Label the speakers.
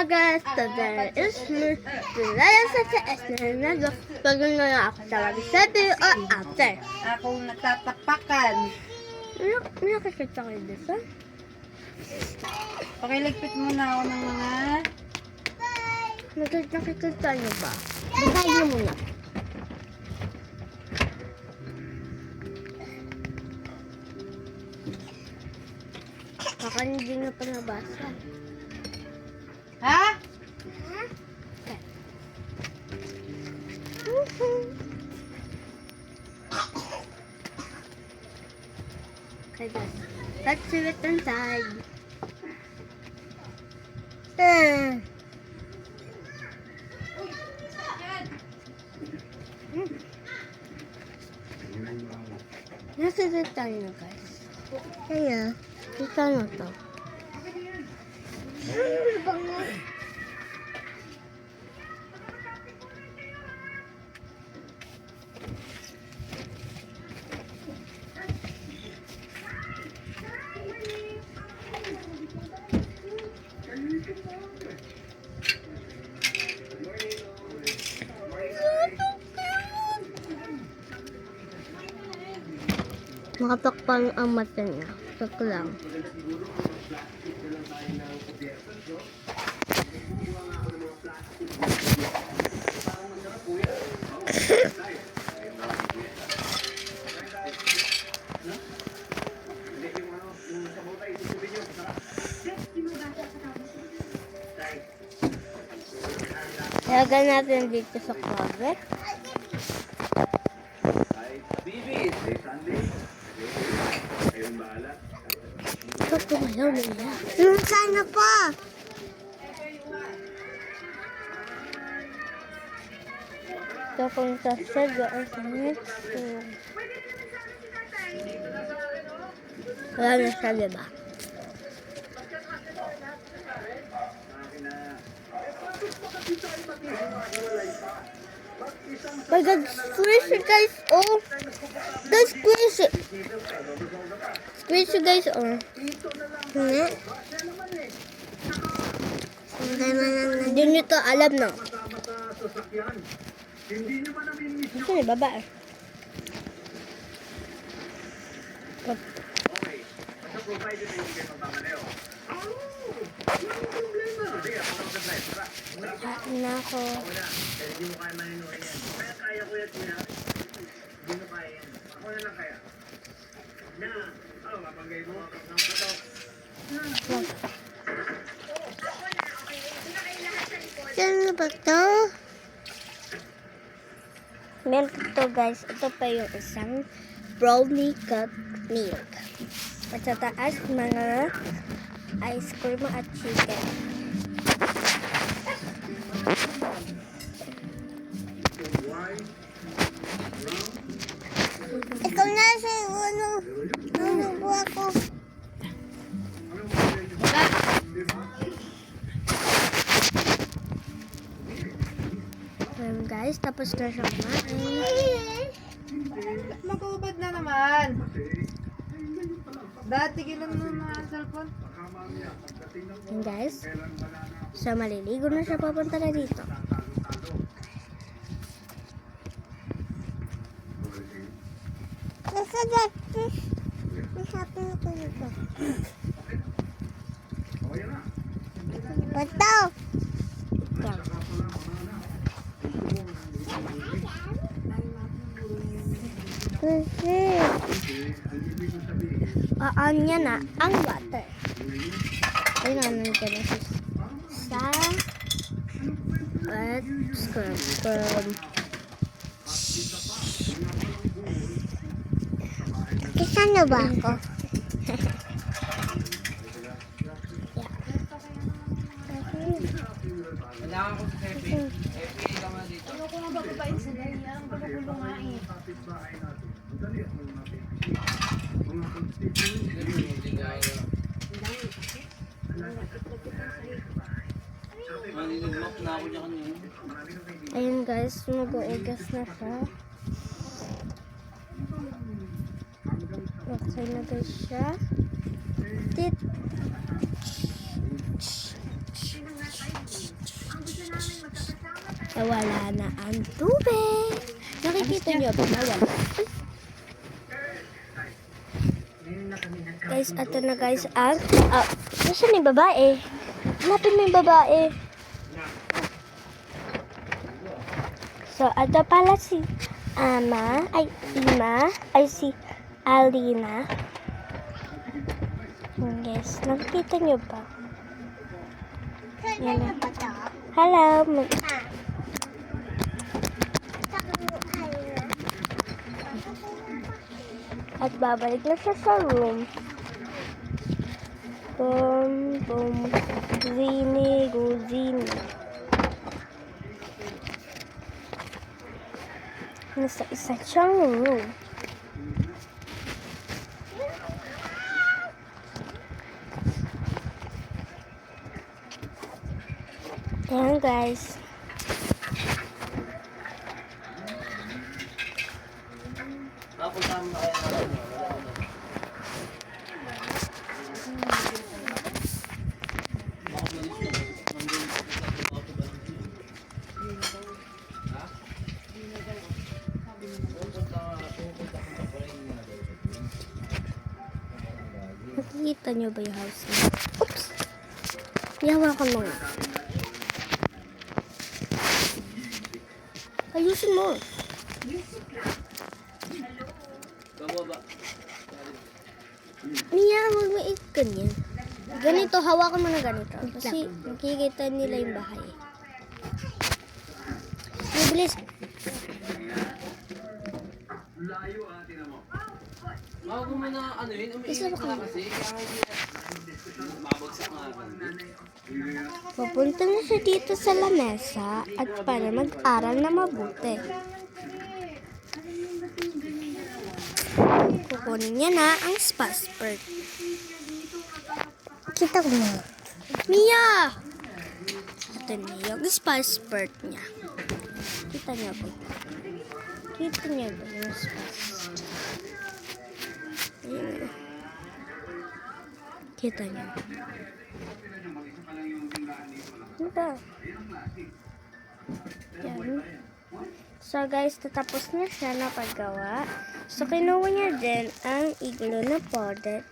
Speaker 1: guys, today is me. Today is such a esnado. Pagod na ako sa sabi o after.
Speaker 2: Akong natatapakan.
Speaker 1: May nakakita kayo dito?
Speaker 2: Pakiligpit muna ako ng mga...
Speaker 1: Nakikita niyo ba? Basahin niyo muna. Baka hindi na pa nabasa.
Speaker 2: Ha?
Speaker 1: Okay guys, let's see what's inside. Nakikita niyo guys. Kaya, kita nyo to. Makatakpan ang mata niya. Tok lang. Lagyan natin dito sa closet. Ito tumayaw nila. Sana pa! Ito kung sasadya ang sanit. Wala na siya, diba? My God, squishy guys, oh! Guys, squishy! Squishy guys, oh! Hindi nyo to alam, no? Gusto nyo, baba eh. Kain na ako. Saan ba ito? Milk to guys. Ito pa yung isang brownie cut milk. At sa taas, mga ice cream at chicken. Ikaw na sa ano buha ko. Guys, tapos na siya kumain.
Speaker 2: Mag-ubad na naman. Dati gilan mo na cellphone.
Speaker 1: And guys, so maliligo na siya, papunta na dito. Bato! Aan niya na ang water. Ayun na naman ka na sa at scrub. Kisa na ba ako?
Speaker 2: Kailangan ko sa Pepe. Pepe, ikaw na dito. Ano ko nga bababain sa dahil? Ang bago nga eh.
Speaker 1: Ayun guys, mag-uugas na siya. Okay na guys siya. Tit. Nawala na ang tubig. Nakikita niyo ba? Nawala. Guys, ato na guys ang... Nasaan yung babae? Hanapin mo yung babae. So, ato pala si Ima, si Alina. Yes, nakikita niyo ba? Yan. Hello. At babalik na siya sa room. Boom, boom. Zini, guzini. Nasa isa siyang room. Ayan guys. Nakikita niyo ba yung house niya? Oops! Ihawakan mo nga. Ayusin mo. Mia, huwag mo ganyan. Ganito, hawakan mo na ganito. Kasi nakikita nila yung bahay. Mabilis.
Speaker 2: Bago mo na ano yun, umiinit na kasi. Kaya hindi mabagsak nga agad.
Speaker 1: Papunta na siya dito sa lamesa at para mag-aral na mabuti. Kukunin niya na ang passport. Kita ko na. Mia! Ito niya yung passport niya. Kita niya ba? Kita niya ba yung passport? Ayan. Kita niya. Ito. Yan. So guys, tatapos na siya na paggawa. So kinuha niya din ang iglo na product.